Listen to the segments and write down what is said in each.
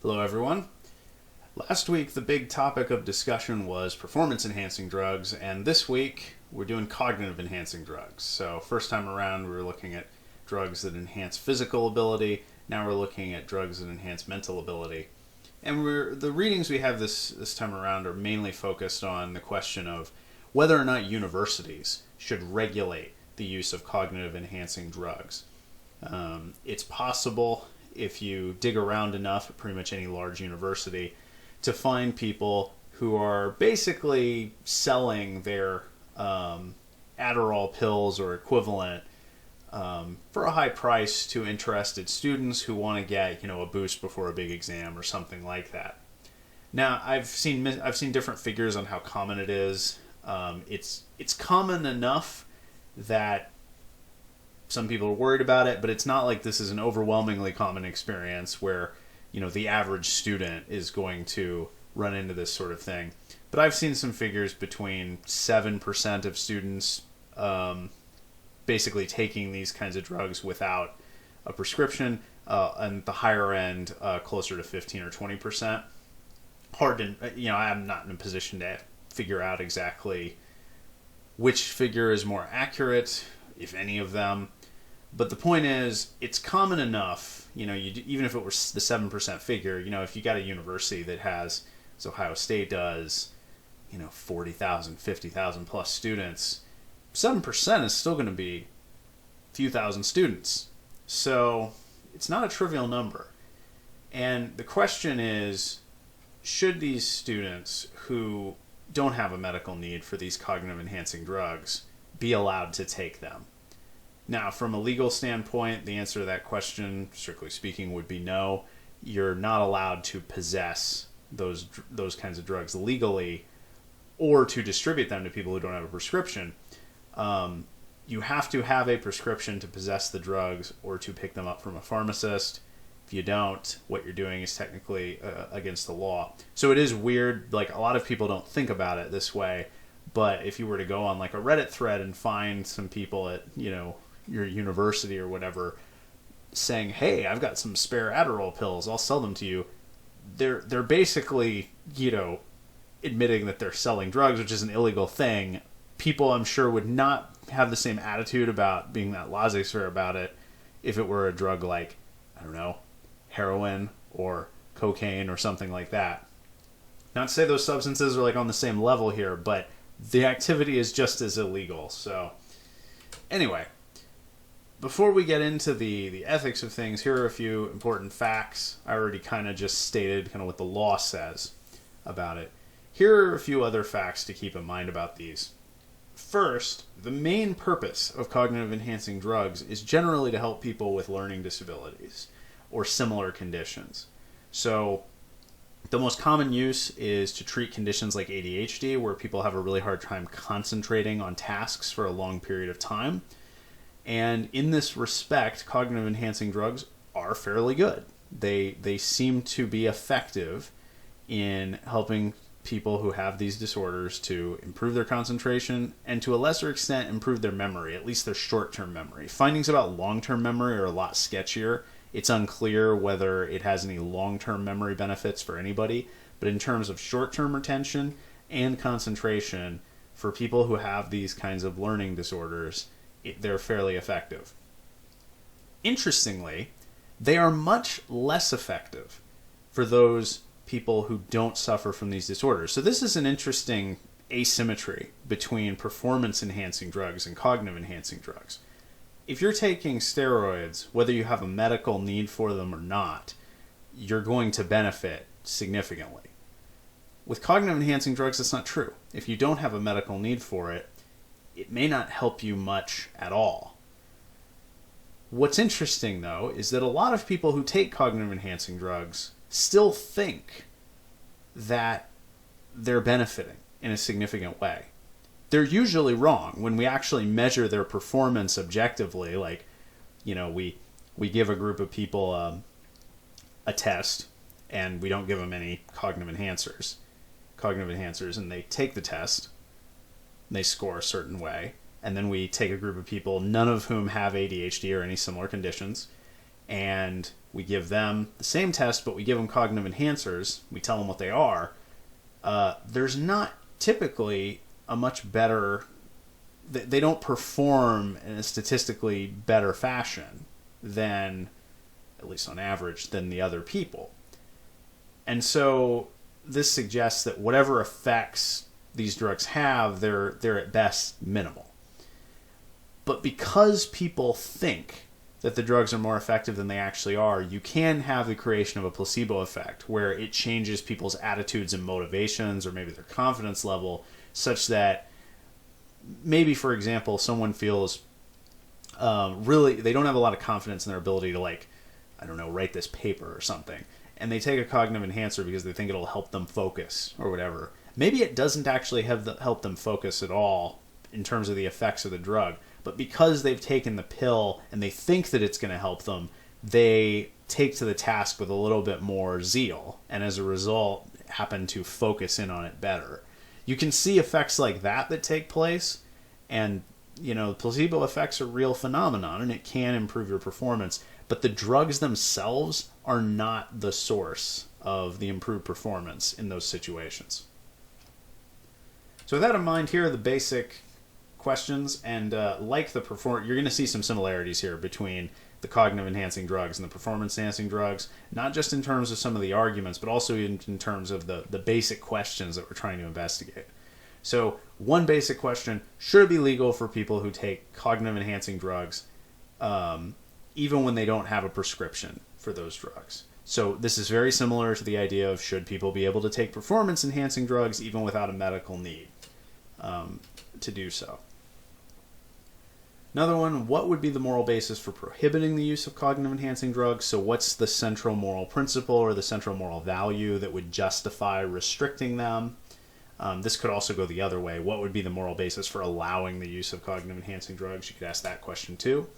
Hello, everyone. Last week, the big topic of discussion was performance-enhancing drugs, and this week, we're doing cognitive-enhancing drugs. So, first time around, we were looking at drugs that enhance physical ability. Now we're looking at drugs that enhance mental ability. And the readings we have this time around are mainly focused on the question of whether or not universities should regulate the use of cognitive-enhancing drugs. It's possible, if you dig around enough at pretty much any large university, to find people who are basically selling their Adderall pills or equivalent for a high price to interested students who want to get, a boost before a big exam or something like that. Now, I've seen different figures on how common it is. It's common enough that some people are worried about it, but it's not like this is an overwhelmingly common experience where, the average student is going to run into this sort of thing. But I've seen some figures between 7% of students basically taking these kinds of drugs without a prescription, and the higher end closer to 15 or 20%. Hard to, I'm not in a position to figure out exactly which figure is more accurate, if any of them. But the point is, it's common enough, even if it were the 7% figure, if you got a university that has, as Ohio State does, 40,000, 50,000 plus students, 7% is still going to be a few thousand students. So it's not a trivial number. And the question is, should these students who don't have a medical need for these cognitive enhancing drugs be allowed to take them? Now, from a legal standpoint, the answer to that question, strictly speaking, would be no. You're not allowed to possess those kinds of drugs legally or to distribute them to people who don't have a prescription. You have to have a prescription to possess the drugs or to pick them up from a pharmacist. If you don't, what you're doing is technically against the law. So it is weird. Like, a lot of people don't think about it this way. But if you were to go on like a Reddit thread and find some people at, your university or whatever saying, hey, I've got some spare Adderall pills, I'll sell them to you. They're basically, admitting that they're selling drugs, which is an illegal thing. People, I'm sure, would not have the same attitude about being that laissez-faire about it if it were a drug like, I don't know, heroin or cocaine or something like that. Not to say those substances are like on the same level here, but the activity is just as illegal. So anyway, before we get into the ethics of things, here are a few important facts. I already kind of just stated kind of what the law says about it. Here are a few other facts to keep in mind about these. First, the main purpose of cognitive enhancing drugs is generally to help people with learning disabilities or similar conditions. So the most common use is to treat conditions like ADHD, where people have a really hard time concentrating on tasks for a long period of time. And in this respect, cognitive enhancing drugs are fairly good. They seem to be effective in helping people who have these disorders to improve their concentration and to a lesser extent improve their memory, at least their short-term memory. Findings about long-term memory are a lot sketchier. It's unclear whether it has any long-term memory benefits for anybody, but in terms of short-term retention and concentration for people who have these kinds of learning disorders, they're fairly effective. Interestingly, they are much less effective for those people who don't suffer from these disorders. So this is an interesting asymmetry between performance-enhancing drugs and cognitive-enhancing drugs. If you're taking steroids, whether you have a medical need for them or not, you're going to benefit significantly. With cognitive-enhancing drugs, that's not true. If you don't have a medical need for it, it may not help you much at all. What's interesting, though, is that a lot of people who take cognitive-enhancing drugs still think that they're benefiting in a significant way. They're usually wrong when we actually measure their performance objectively. Like, we give a group of people a test, and we don't give them any cognitive enhancers, and they take the test, they score a certain way, and then we take a group of people, none of whom have ADHD or any similar conditions, and we give them the same test, but we give them cognitive enhancers, we tell them what they are, there's not typically a much better, they don't perform in a statistically better fashion than, at least on average, than the other people. And so this suggests that whatever effects these drugs have, they're at best minimal. But because people think that the drugs are more effective than they actually are, you can have the creation of a placebo effect where it changes people's attitudes and motivations, or maybe their confidence level, such that maybe, for example, someone feels really, they don't have a lot of confidence in their ability to, like, I don't know, write this paper or something, and they take a cognitive enhancer because they think it'll help them focus or whatever. Maybe it doesn't actually help them focus at all in terms of the effects of the drug, but because they've taken the pill and they think that it's going to help them, they take to the task with a little bit more zeal, and as a result happen to focus in on it better. You can see effects like that take place, and placebo effects are a real phenomenon, and it can improve your performance, but the drugs themselves are not the source of the improved performance in those situations. So with that in mind, here are the basic questions, and like the you're going to see some similarities here between the cognitive enhancing drugs and the performance enhancing drugs, not just in terms of some of the arguments, but also in terms of the basic questions that we're trying to investigate. So one basic question: should it be legal for people who take cognitive enhancing drugs even when they don't have a prescription for those drugs? So this is very similar to the idea of should people be able to take performance enhancing drugs even without a medical need to do so. Another one: what would be the moral basis for prohibiting the use of cognitive enhancing drugs? So what's the central moral principle or the central moral value that would justify restricting them? This could also go the other way. What would be the moral basis for allowing the use of cognitive enhancing drugs? You could ask that question too.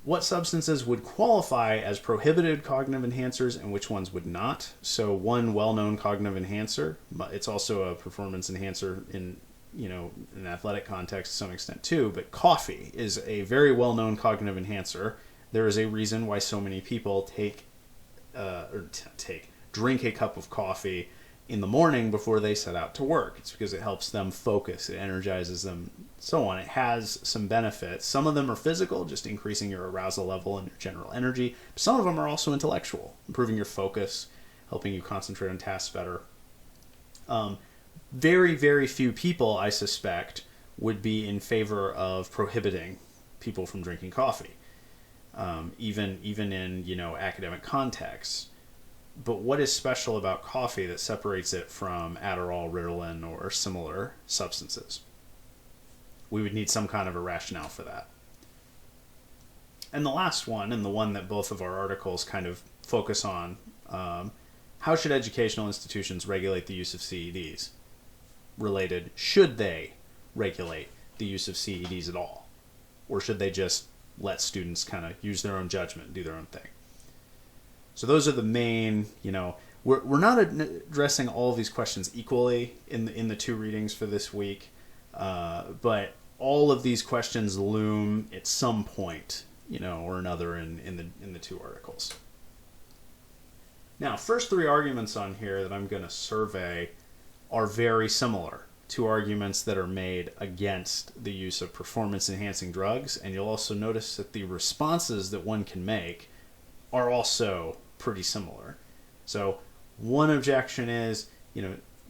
What substances would qualify as prohibited cognitive enhancers and which ones would not? So one well-known cognitive enhancer, it's also a performance enhancer in an athletic context to some extent too, but coffee is a very well-known cognitive enhancer. There is a reason why so many people drink a cup of coffee in the morning before they set out to work. It's because it helps them focus, it energizes them, so on. It has some benefits. Some of them are physical, just increasing your arousal level and your general energy. Some of them are also intellectual, improving your focus, helping you concentrate on tasks better. Very, very few people, I suspect, would be in favor of prohibiting people from drinking coffee, even in academic contexts. But what is special about coffee that separates it from Adderall, Ritalin, or similar substances? We would need some kind of a rationale for that. And the last one, and the one that both of our articles kind of focus on, how should educational institutions regulate the use of CEDs? Related, should they regulate the use of CEDs at all? Or should they just let students kind of use their own judgment and do their own thing? So those are the main, we're not addressing all of these questions equally in the two readings for this week, but all of these questions loom at some point, or another in the two articles. Now, first three arguments on here that I'm going to survey are very similar to arguments that are made against the use of performance-enhancing drugs, and you'll also notice that the responses that one can make are also pretty similar. So one objection is,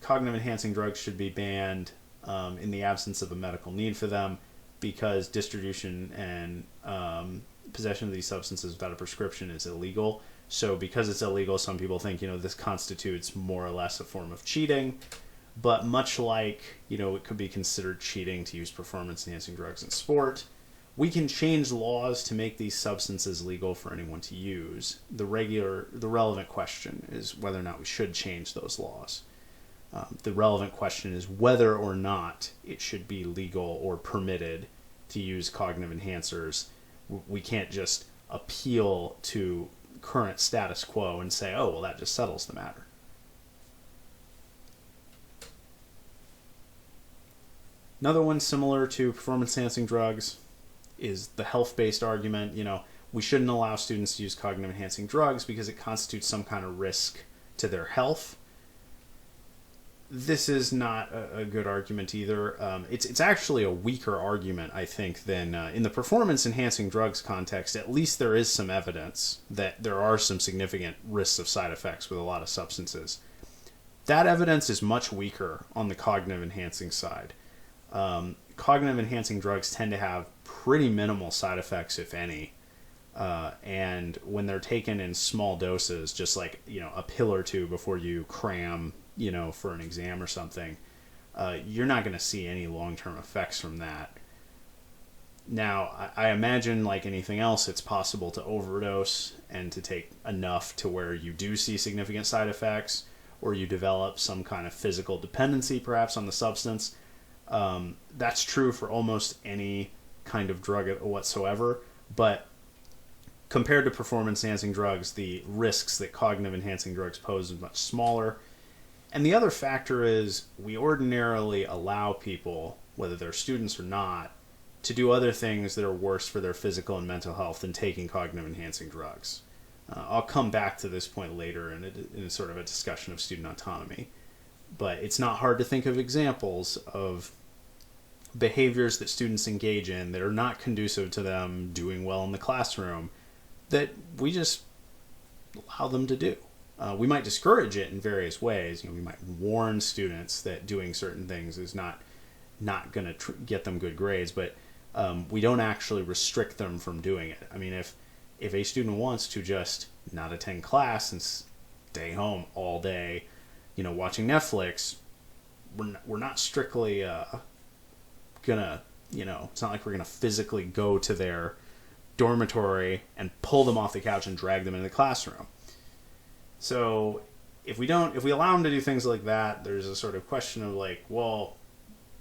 cognitive-enhancing drugs should be banned in the absence of a medical need for them because distribution and possession of these substances without a prescription is illegal. So because it's illegal, some people think, this constitutes more or less a form of cheating. But much like, it could be considered cheating to use performance-enhancing drugs in sport, we can change laws to make these substances legal for anyone to use. The relevant question is whether or not we should change those laws. The relevant question is whether or not it should be legal or permitted to use cognitive enhancers. We can't just appeal to current status quo and say, oh, well, that just settles the matter. Another one similar to performance-enhancing drugs is the health-based argument. we shouldn't allow students to use cognitive enhancing drugs because it constitutes some kind of risk to their health. This is not a good argument either. It's actually a weaker argument, I think, than in the performance-enhancing drugs context. At least there is some evidence that there are some significant risks of side effects with a lot of substances. That evidence is much weaker on the cognitive-enhancing side. Cognitive-enhancing drugs tend to have pretty minimal side effects, if any. And when they're taken in small doses, just like, a pill or two before you cram, for an exam or something, you're not going to see any long-term effects from that. Now, I imagine, like anything else, it's possible to overdose and to take enough to where you do see significant side effects, or you develop some kind of physical dependency, perhaps, on the substance. That's true for almost any kind of drug whatsoever, but compared to performance-enhancing drugs, the risks that cognitive-enhancing drugs pose is much smaller. And the other factor is we ordinarily allow people, whether they're students or not, to do other things that are worse for their physical and mental health than taking cognitive-enhancing drugs. I'll come back to this point later in sort of a discussion of student autonomy. But it's not hard to think of examples of behaviors that students engage in that are not conducive to them doing well in the classroom that we just allow them to do. We might discourage it in various ways. We might warn students that doing certain things is not going to get them good grades, but we don't actually restrict them from doing it. I mean, if a student wants to just not attend class and stay home all day, watching Netflix, we're not strictly gonna, it's not like we're gonna physically go to their dormitory and pull them off the couch and drag them into the classroom. So if we allow them to do things like that, there's a sort of question of like, well,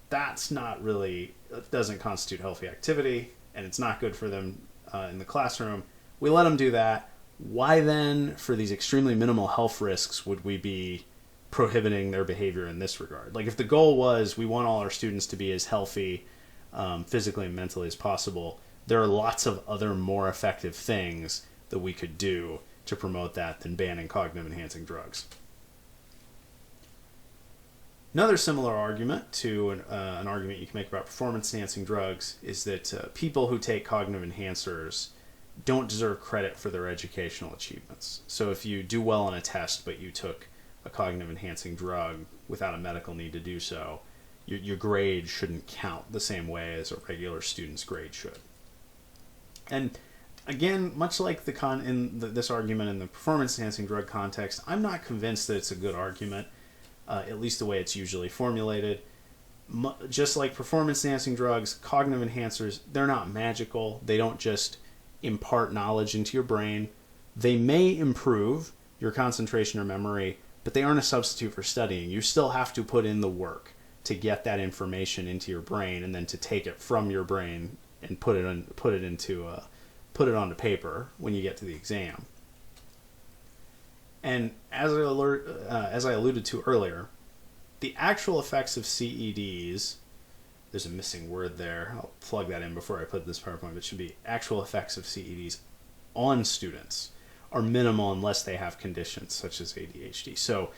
that's not really, it doesn't constitute healthy activity, and it's not good for them in the classroom. We let them do that. Why then, for these extremely minimal health risks, would we be prohibiting their behavior in this regard? Like, if the goal was we want all our students to be as healthy physically and mentally as possible, there are lots of other more effective things that we could do to promote that than banning cognitive enhancing drugs. Another similar argument to an argument you can make about performance enhancing drugs is that people who take cognitive enhancers don't deserve credit for their educational achievements. So if you do well on a test but you took a cognitive enhancing drug without a medical need to do so, your grade shouldn't count the same way as a regular student's grade should. And again, much like this argument in the performance-enhancing drug context, I'm not convinced that it's a good argument, at least the way it's usually formulated. Just like performance-enhancing drugs, cognitive enhancers, they're not magical. They don't just impart knowledge into your brain. They may improve your concentration or memory, but they aren't a substitute for studying. You still have to put in the work to get that information into your brain and then to take it from your brain and put it onto paper when you get to the exam. And as I alluded to earlier, the actual effects of CEDs, there's a missing word there, I'll plug that in before I put this PowerPoint, it should be actual effects of CEDs on students are minimal unless they have conditions such as ADHD. So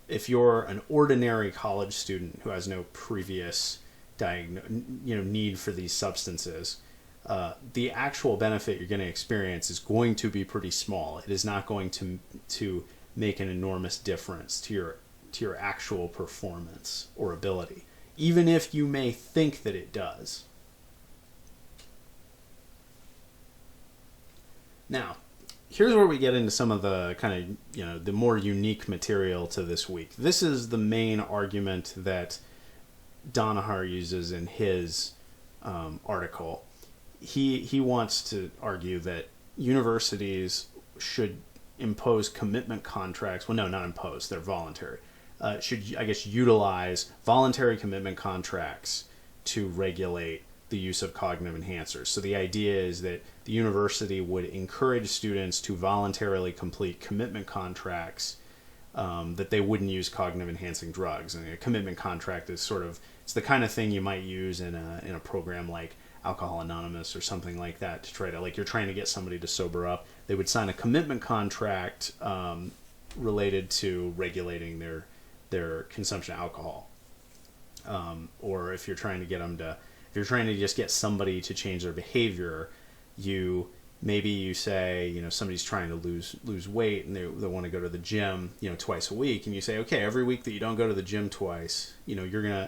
if you're an ordinary college student who has no previous need for these substances, the actual benefit you're going to experience is going to be pretty small. It is not going to make an enormous difference to your actual performance or ability, even if you may think that it does. Now, here's where we get into some of the kind of, the more unique material to this week. This is the main argument that Donahar uses in his article. He wants to argue that universities should impose commitment contracts. Well, no, not impose. They're voluntary. Should, I guess, utilize voluntary commitment contracts to regulate the use of cognitive enhancers. So the idea is that the university would encourage students to voluntarily complete commitment contracts that they wouldn't use cognitive enhancing drugs. And a commitment contract is it's the kind of thing you might use in a program like Alcohol Anonymous or something like that, to try to, like, you're trying to get somebody to sober up. They would sign a commitment contract related to regulating their consumption of alcohol. Or if you're trying to get them to, if you're trying to just get somebody to change their behavior, maybe you say, you know, somebody's trying to lose weight and they want to go to the gym, you know, twice a week, and you say, okay, every week that you don't go to the gym twice, you know,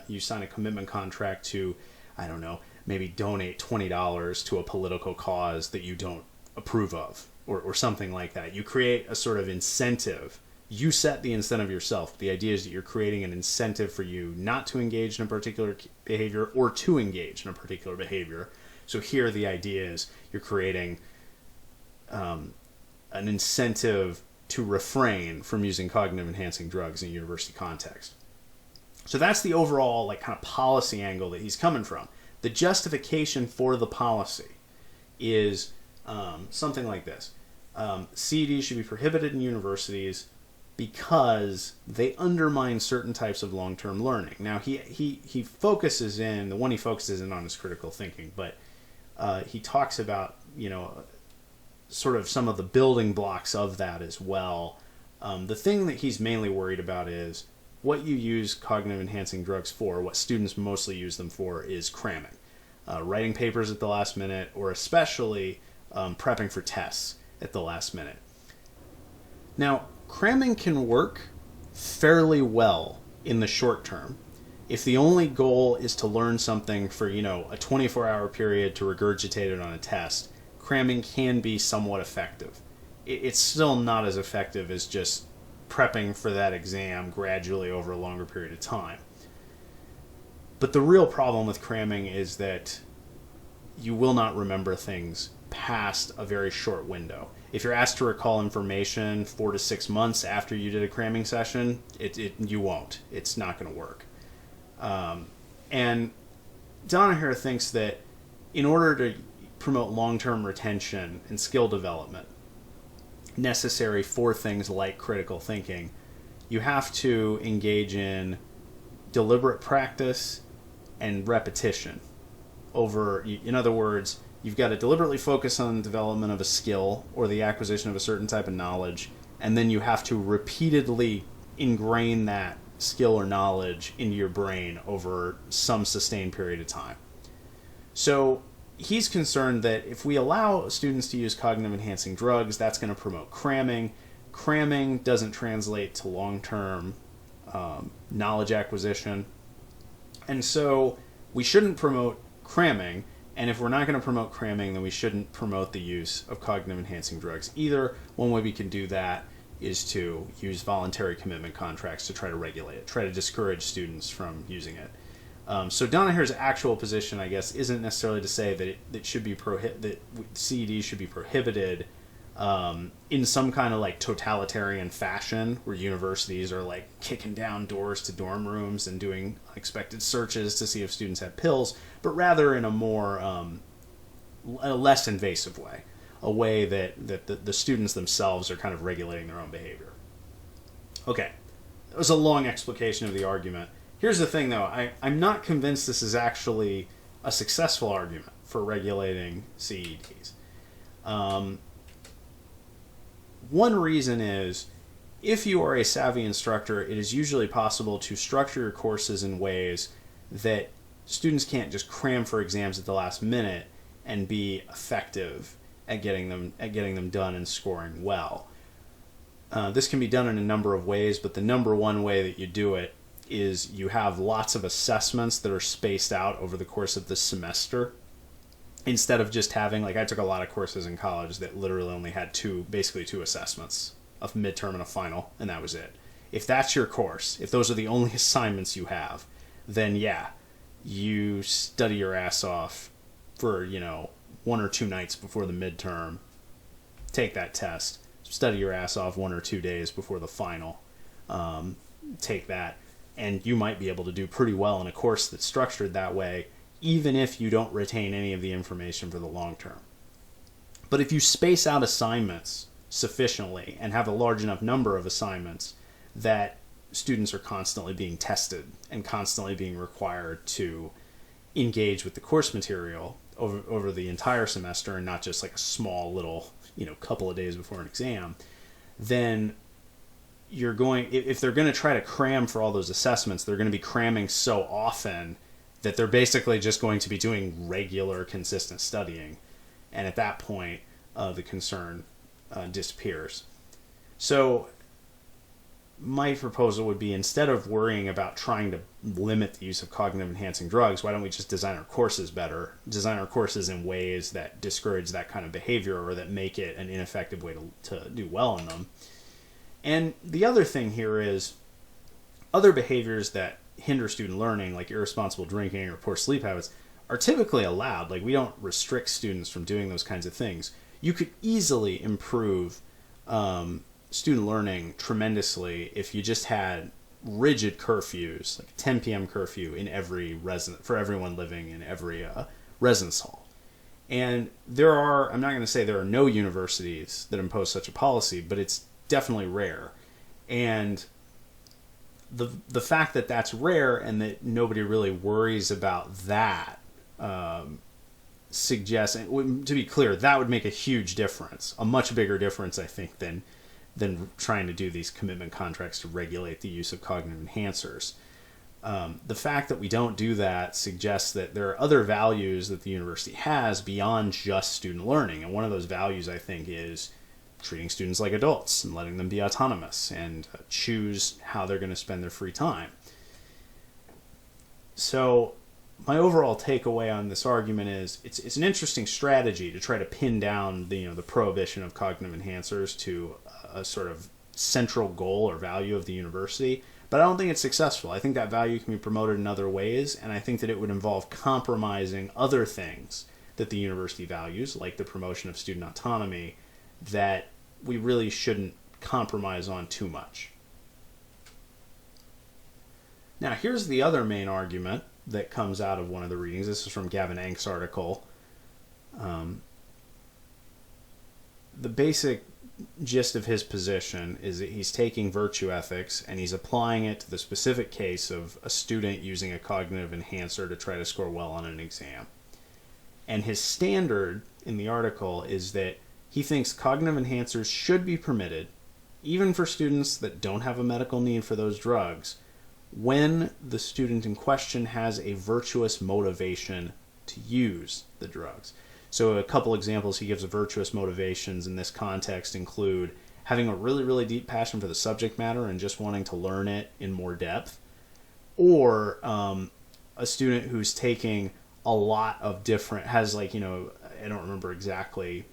you sign a commitment contract to, I don't know, maybe donate $20 to a political cause that you don't approve of, or something like that. You create a sort of incentive. You set the incentive yourself. The idea is that you're creating an incentive for you not to engage in a particular behavior or to engage in a particular behavior. So here the idea is you're creating an incentive to refrain from using cognitive enhancing drugs in a university context. So that's the overall, like, kind of policy angle that he's coming from. The justification for the policy is something like this. CEDs should be prohibited in universities because they undermine certain types of long-term learning. Now, he focuses in, the one he focuses in on is critical thinking, but he talks about, you know, sort of some of the building blocks of that as well. The thing that he's mainly worried about is what you use cognitive enhancing drugs for, what students mostly use them for, is cramming. Writing papers at the last minute, or especially prepping for tests at the last minute. Now, cramming can work fairly well in the short term. If the only goal is to learn something for, you know, a 24-hour period to regurgitate it on a test, cramming can be somewhat effective. It's still not as effective as just prepping for that exam gradually over a longer period of time. But the real problem with cramming is that you will not remember things past a very short window. If you're asked to recall information 4 to 6 months after you did a cramming session, you won't. It's not going to work. And Donaher thinks that in order to promote long-term retention and skill development necessary for things like critical thinking, you have to engage in deliberate practice and repetition over, in other words, you've got to deliberately focus on the development of a skill or the acquisition of a certain type of knowledge, and then you have to repeatedly ingrain that skill or knowledge into your brain over some sustained period of time. So he's concerned that if we allow students to use cognitive enhancing drugs, that's going to promote cramming. Cramming doesn't translate to long-term knowledge acquisition. And so we shouldn't promote cramming. And if we're not going to promote cramming, then we shouldn't promote the use of cognitive enhancing drugs either. One way we can do that is to use voluntary commitment contracts to try to regulate it, try to discourage students from using it. So Donaher's actual position, I guess, isn't necessarily to say that that CEDs should be prohibited in some kind of like totalitarian fashion, where universities are like kicking down doors to dorm rooms and doing unexpected searches to see if students have pills, but rather in a more a less invasive way, a way that the students themselves are kind of regulating their own behavior. Okay, that was a long explication of the argument. Here's the thing, though. I'm not convinced this is actually a successful argument for regulating CEDs. One reason is, if you are a savvy instructor, it is usually possible to structure your courses in ways that students can't just cram for exams at the last minute and be effective at getting them done and scoring well. This can be done in a number of ways, but the number one way that you do it is you have lots of assessments that are spaced out over the course of the semester, instead of just having, like, I took a lot of courses in college that literally only had basically two assessments, a midterm and a final, and that was it. If that's your course, if those are the only assignments you have, then yeah, you study your ass off for, 1 or 2 nights before the midterm, take that test, study your ass off 1 or 2 days before the final, take that, and you might be able to do pretty well in a course that's structured that way, even if you don't retain any of the information for the long term. But if you space out assignments sufficiently and have a large enough number of assignments that students are constantly being tested and constantly being required to engage with the course material, over the entire semester and not just like a small little, couple of days before an exam, then you're going, if they're going to try to cram for all those assessments, they're going to be cramming so often that they're basically just going to be doing regular, consistent studying. And at that point, the concern disappears. So my proposal would be, instead of worrying about trying to limit the use of cognitive enhancing drugs, why don't we just design our courses better, design our courses in ways that discourage that kind of behavior or that make it an ineffective way to do well in them. And the other thing here is other behaviors that hinder student learning, like irresponsible drinking or poor sleep habits, are typically allowed. Like, we don't restrict students from doing those kinds of things. You could easily improve student learning tremendously if you just had rigid curfews, like a 10 p.m. curfew in every for everyone living in every residence hall. And I'm not going to say there are no universities that impose such a policy, but it's definitely rare. And the fact that that's rare and that nobody really worries about that suggests, to be clear, that would make a huge difference, a much bigger difference, I think, than trying to do these commitment contracts to regulate the use of cognitive enhancers. The fact that we don't do that suggests that there are other values that the university has beyond just student learning. And one of those values, I think, is treating students like adults and letting them be autonomous and choose how they're going to spend their free time. So my overall takeaway on this argument is it's an interesting strategy to try to pin down the prohibition of cognitive enhancers to a sort of central goal or value of the university, but I don't think it's successful. I think that value can be promoted in other ways, and I think that it would involve compromising other things that the university values, like the promotion of student autonomy, that we really shouldn't compromise on too much. Now, here's the other main argument that comes out of one of the readings. This is from Gavin Enk's article. The basic gist of his position is that he's taking virtue ethics and he's applying it to the specific case of a student using a cognitive enhancer to try to score well on an exam. And his standard in the article is that he thinks cognitive enhancers should be permitted, even for students that don't have a medical need for those drugs, when the student in question has a virtuous motivation to use the drugs. So a couple examples he gives of virtuous motivations in this context include having a really, really deep passion for the subject matter and just wanting to learn it in more depth, or a student who's taking a lot of different, I don't remember exactly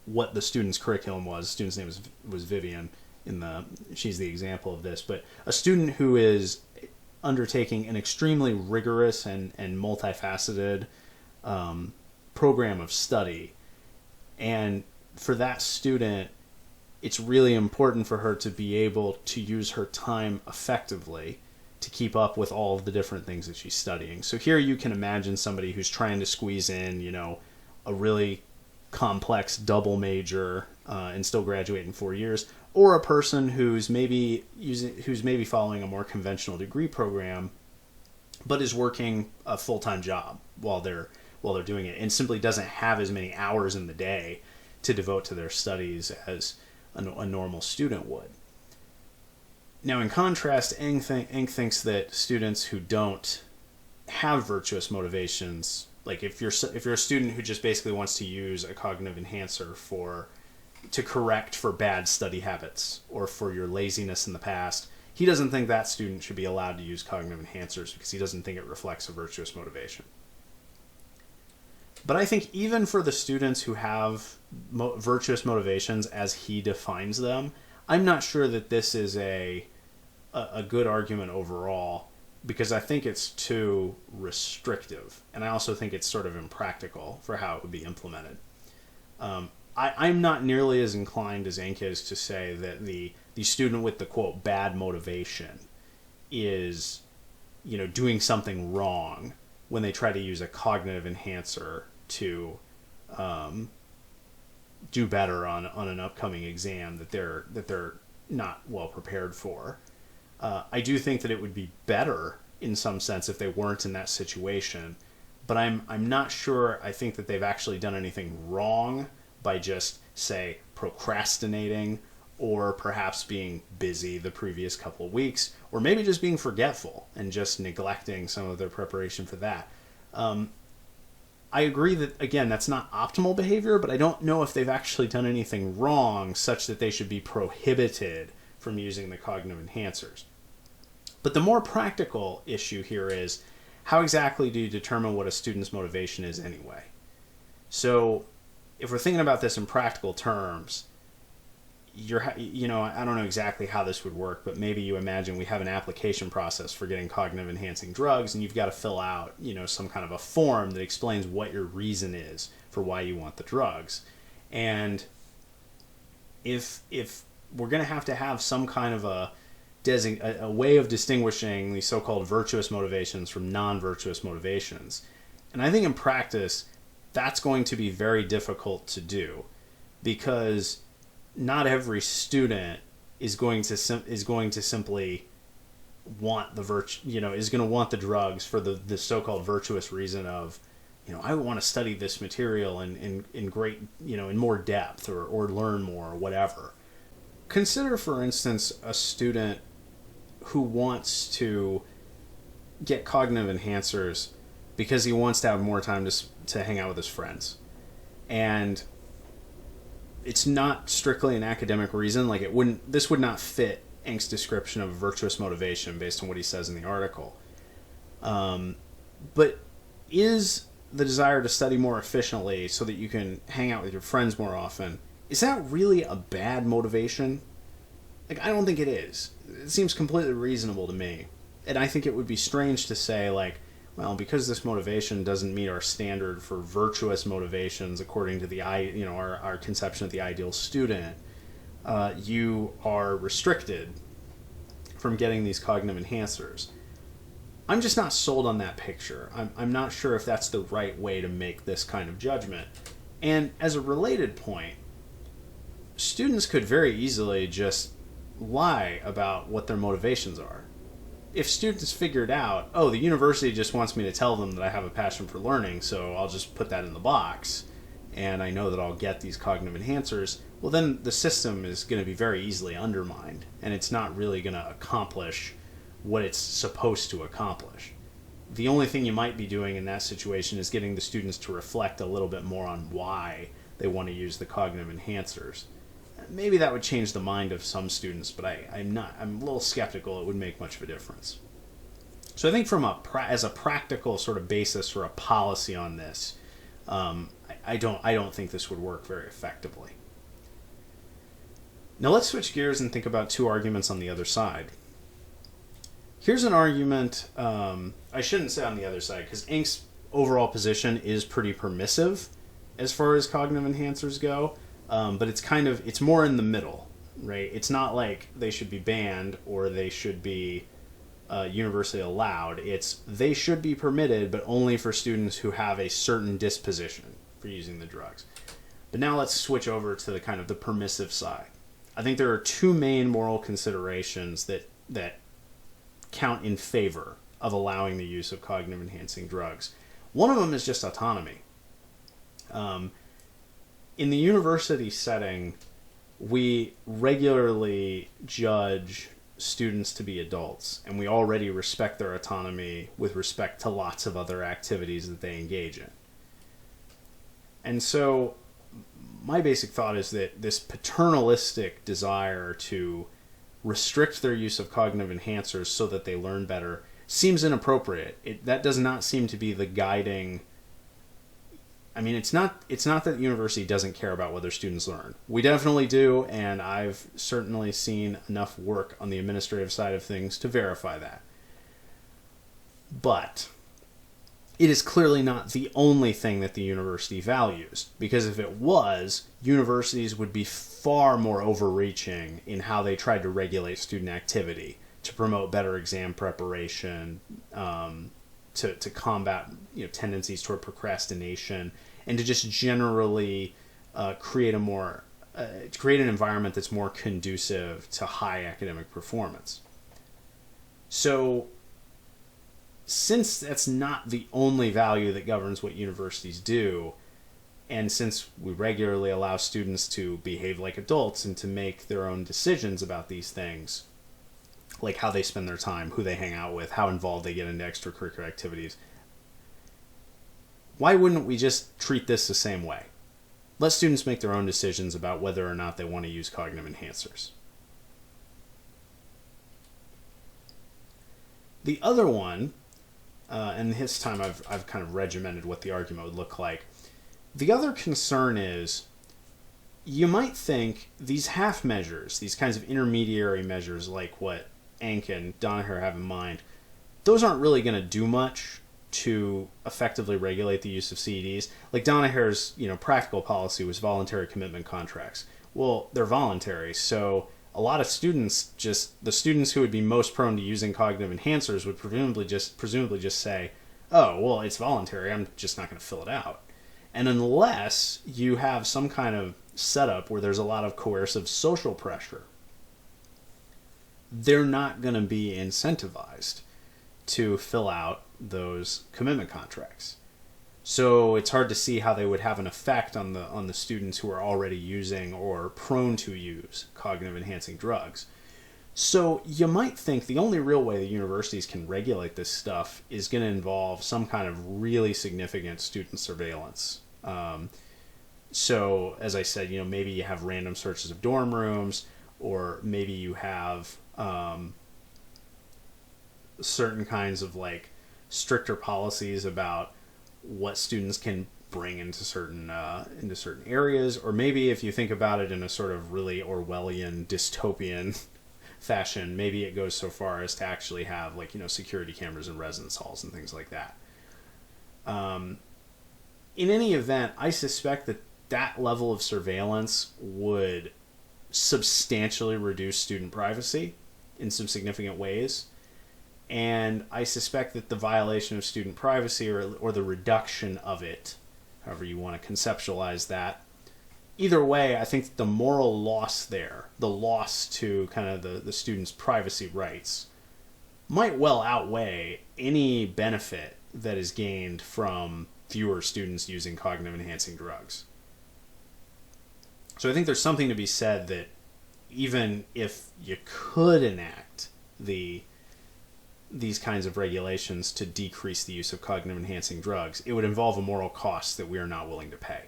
what the student's curriculum was. The student's name was Vivian. She's the example of this, but a student who is undertaking an extremely rigorous and multifaceted program of study, and for that student, it's really important for her to be able to use her time effectively to keep up with all of the different things that she's studying. So here you can imagine somebody who's trying to squeeze in, a really complex double major and still graduate in 4 years, or a person who's maybe following a more conventional degree program, but is working a full-time job while they're doing it, and simply doesn't have as many hours in the day to devote to their studies as a normal student would. Now, in contrast, Eng thinks that students who don't have virtuous motivations, like if you're a student who just basically wants to use a cognitive enhancer to correct for bad study habits or for your laziness in the past, he doesn't think that student should be allowed to use cognitive enhancers because he doesn't think it reflects a virtuous motivation. But I think even for the students who have virtuous motivations as he defines them, I'm not sure that this is a good argument overall, because I think it's too restrictive, and I also think it's sort of impractical for how it would be implemented. I'm not nearly as inclined as Enk is to say that the student with the, quote, bad motivation is, doing something wrong when they try to use a cognitive enhancer to do better on an upcoming exam that they're not well prepared for. I do think that it would be better in some sense if they weren't in that situation, but I'm not sure I think that they've actually done anything wrong by just, say, procrastinating or perhaps being busy the previous couple of weeks, or maybe just being forgetful and just neglecting some of their preparation for that. I agree that, again, that's not optimal behavior, but I don't know if they've actually done anything wrong such that they should be prohibited from using the cognitive enhancers. But the more practical issue here is, how exactly do you determine what a student's motivation is anyway? So if we're thinking about this in practical terms, I don't know exactly how this would work, but maybe you imagine we have an application process for getting cognitive enhancing drugs, and you've got to fill out, some kind of a form that explains what your reason is for why you want the drugs. And if we're going to have some kind of a way of distinguishing these so-called virtuous motivations from non-virtuous motivations, and I think in practice that's going to be very difficult to do, because not every student is going to simply want is going to want the drugs for the so-called virtuous reason of, I want to study this material in great, in more depth or learn more or whatever. Consider, for instance, a student who wants to get cognitive enhancers because he wants to have more time to hang out with his friends. And it's not strictly an academic reason. Like, this would not fit Ink's description of virtuous motivation based on what he says in the article. But is the desire to study more efficiently so that you can hang out with your friends more often, is that really a bad motivation? Like, I don't think it is. It seems completely reasonable to me. And I think it would be strange to say, like, well, because this motivation doesn't meet our standard for virtuous motivations according to our conception of the ideal student, you are restricted from getting these cognitive enhancers. I'm just not sold on that picture. I'm not sure if that's the right way to make this kind of judgment. And as a related point, students could very easily just lie about what their motivations are. If students figured out, the university just wants me to tell them that I have a passion for learning, so I'll just put that in the box, and I know that I'll get these cognitive enhancers, well, then the system is going to be very easily undermined, and it's not really going to accomplish what it's supposed to accomplish. The only thing you might be doing in that situation is getting the students to reflect a little bit more on why they want to use the cognitive enhancers. Maybe that would change the mind of some students, but I'm a little skeptical it would make much of a difference. So I think as a practical sort of basis for a policy on this, I don't think this would work very effectively. Now let's switch gears and think about two arguments on the other side. Here's an argument, I shouldn't say on the other side, because Ink's overall position is pretty permissive as far as cognitive enhancers go. But it's more in the middle, right? It's not like they should be banned or they should be universally allowed. It's they should be permitted, but only for students who have a certain disposition for using the drugs. But now let's switch over to the kind of the permissive side. I think there are two main moral considerations that count in favor of allowing the use of cognitive enhancing drugs. One of them is just autonomy. In the university setting, we regularly judge students to be adults, and we already respect their autonomy with respect to lots of other activities that they engage in. And so my basic thought is that this paternalistic desire to restrict their use of cognitive enhancers so that they learn better seems inappropriate. That does not seem to be the guiding. I mean, it's not that the university doesn't care about whether students learn. We definitely do, and I've certainly seen enough work on the administrative side of things to verify that. But it is clearly not the only thing that the university values, because if it was, universities would be far more overreaching in how they tried to regulate student activity to promote better exam preparation, to combat tendencies toward procrastination, and to just generally create an environment that's more conducive to high academic performance. So since that's not the only value that governs what universities do, and since we regularly allow students to behave like adults and to make their own decisions about these things, like how they spend their time, who they hang out with, how involved they get into extracurricular activities, why wouldn't we just treat this the same way? Let students make their own decisions about whether or not they want to use cognitive enhancers. The other one, and this time I've kind of regimented what the argument would look like. The other concern is, you might think these half measures, these kinds of intermediary measures like what Anke and Donaher have in mind, those aren't really going to do much to effectively regulate the use of CEDs. Like Donaher's, practical policy was voluntary commitment contracts. Well, they're voluntary, so a lot of students, the students who would be most prone to using cognitive enhancers would presumably just say, oh, well, it's voluntary, I'm just not going to fill it out. And unless you have some kind of setup where there's a lot of coercive social pressure, they're not going to be incentivized to fill out those commitment contracts. So it's hard to see how they would have an effect on the students who are already using or prone to use cognitive enhancing drugs. So you might think the only real way the universities can regulate this stuff is going to involve some kind of really significant student surveillance. So as I said, maybe you have random searches of dorm rooms, or maybe you have certain kinds of stricter policies about what students can bring into certain areas, or maybe if you think about it in a sort of really Orwellian dystopian fashion, maybe it goes so far as to actually have security cameras in residence halls and things like that. In any event, I suspect that level of surveillance would substantially reduce student privacy in some significant ways. And I suspect that the violation of student privacy, or the reduction of it, however you want to conceptualize that, either way, I think the moral loss there, the loss to kind of the student's privacy rights, might well outweigh any benefit that is gained from fewer students using cognitive enhancing drugs. So I think there's something to be said that even if you could enact these kinds of regulations to decrease the use of cognitive enhancing drugs, it would involve a moral cost that we are not willing to pay.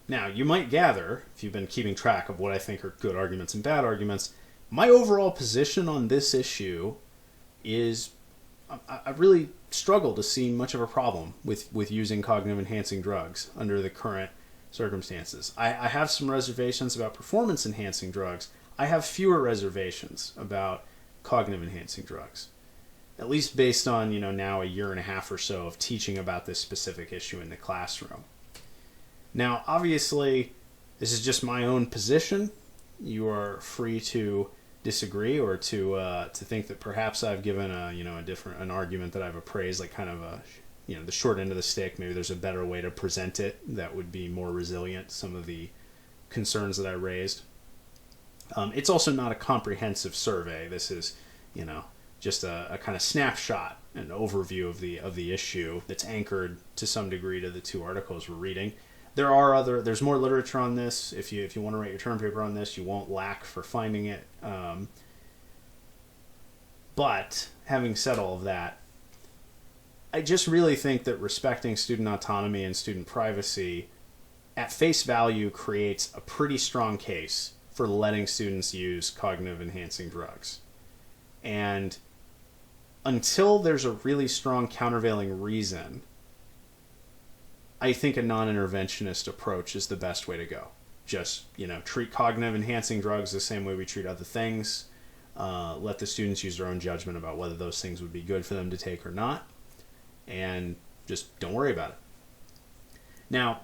Now, you might gather, if you've been keeping track of what I think are good arguments and bad arguments, my overall position on this issue is I really struggle to see much of a problem with using cognitive enhancing drugs under the current circumstances. I have some reservations about performance enhancing drugs. I have fewer reservations about cognitive enhancing drugs, at least based on now a year and a half or so of teaching about this specific issue in the classroom. Now, obviously, this is just my own position. You are free to disagree or to think that perhaps I've given an argument that I've appraised, like kind of the short end of the stick. Maybe there's a better way to present it that would be more resilient to some of the concerns that I raised. It's also not a comprehensive survey. This is, just a kind of snapshot, an overview of the issue that's anchored to some degree to the two articles we're reading. There's more literature on this. If you want to write your term paper on this, you won't lack for finding it. But having said all of that, I just really think that respecting student autonomy and student privacy at face value creates a pretty strong case for letting students use cognitive enhancing drugs. And until there's a really strong countervailing reason, I think a non-interventionist approach is the best way to go. Just, treat cognitive enhancing drugs the same way we treat other things. Let the students use their own judgment about whether those things would be good for them to take or not. And just don't worry about it. Now,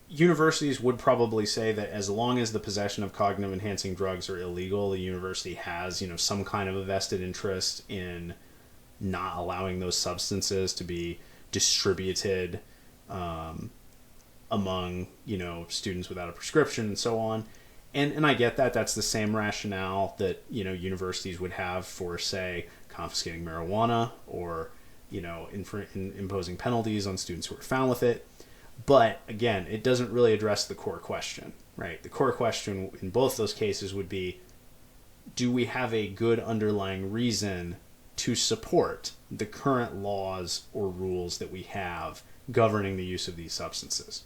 universities would probably say that as long as the possession of cognitive enhancing drugs are illegal, the university has, some kind of a vested interest in not allowing those substances to be distributed among, students without a prescription and so on. And I get that. That's the same rationale that, universities would have for, say, confiscating marijuana or, imposing penalties on students who are found with it. But again, it doesn't really address the core question, right? The core question in both those cases would be, do we have a good underlying reason to support the current laws or rules that we have governing the use of these substances?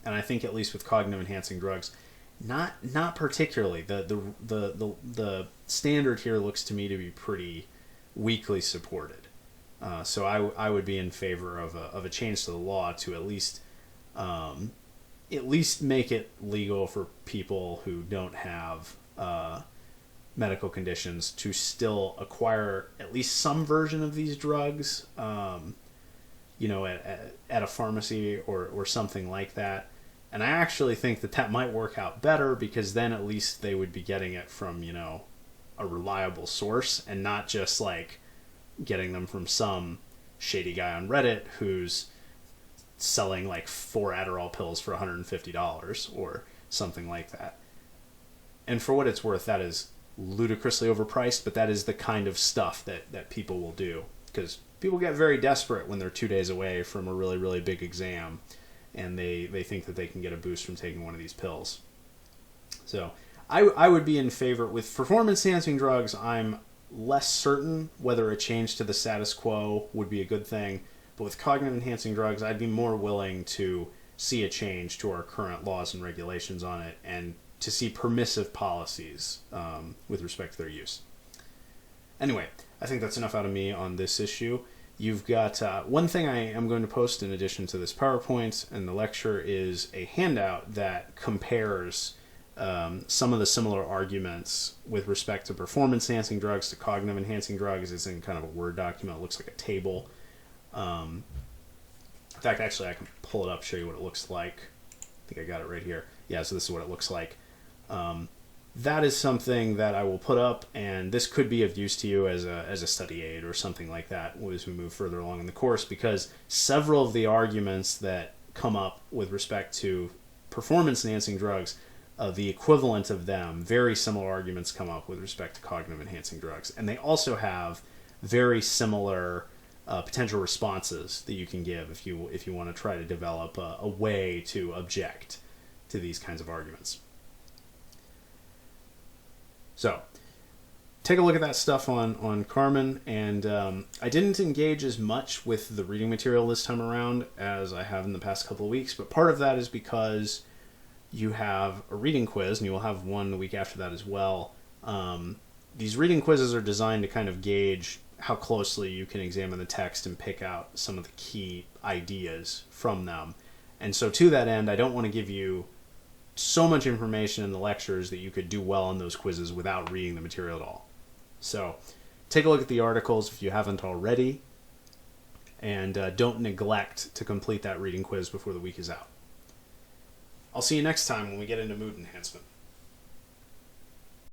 And I think, at least with cognitive enhancing drugs, not particularly. The standard here looks to me to be pretty weakly supported. So I would be in favor of a change to the law to at least make it legal for people who don't have medical conditions to still acquire at least some version of these drugs, at a pharmacy or something like that. And I actually think that might work out better, because then at least they would be getting it from, a reliable source, and not just like getting them from some shady guy on Reddit who's selling like 4 Adderall pills for $150 or something like that. And for what it's worth, that is ludicrously overpriced, but that is the kind of stuff that people will do, because people get very desperate when they're 2 days away from a really, really big exam, and they think that they can get a boost from taking one of these pills. So I would be in favor. With performance-enhancing drugs, I'm less certain whether a change to the status quo would be a good thing. But with cognitive-enhancing drugs, I'd be more willing to see a change to our current laws and regulations on it, and to see permissive policies with respect to their use. Anyway, I think that's enough out of me on this issue. You've got one thing I am going to post in addition to this PowerPoint and the lecture is a handout that compares some of the similar arguments with respect to performance-enhancing drugs to cognitive-enhancing drugs. It's in kind of a Word document. It looks like a table. In fact, actually, I can pull it up, show you what it looks like. I think I got it right here. Yeah, so this is what it looks like. That is something that I will put up, and this could be of use to you as a study aid or something like that as we move further along in the course, because several of the arguments that come up with respect to performance-enhancing drugs, the equivalent of them, very similar arguments come up with respect to cognitive-enhancing drugs. And they also have very similar potential responses that you can give if you want to try to develop a way to object to these kinds of arguments. So, take a look at that stuff on Carmen, and I didn't engage as much with the reading material this time around as I have in the past couple of weeks, but part of that is because you have a reading quiz, and you will have one the week after that as well. These reading quizzes are designed to kind of gauge how closely you can examine the text and pick out some of the key ideas from them. And so to that end, I don't want to give you so much information in the lectures that you could do well on those quizzes without reading the material at all. So take a look at the articles if you haven't already, and don't neglect to complete that reading quiz before the week is out. I'll see you next time when we get into mood enhancement.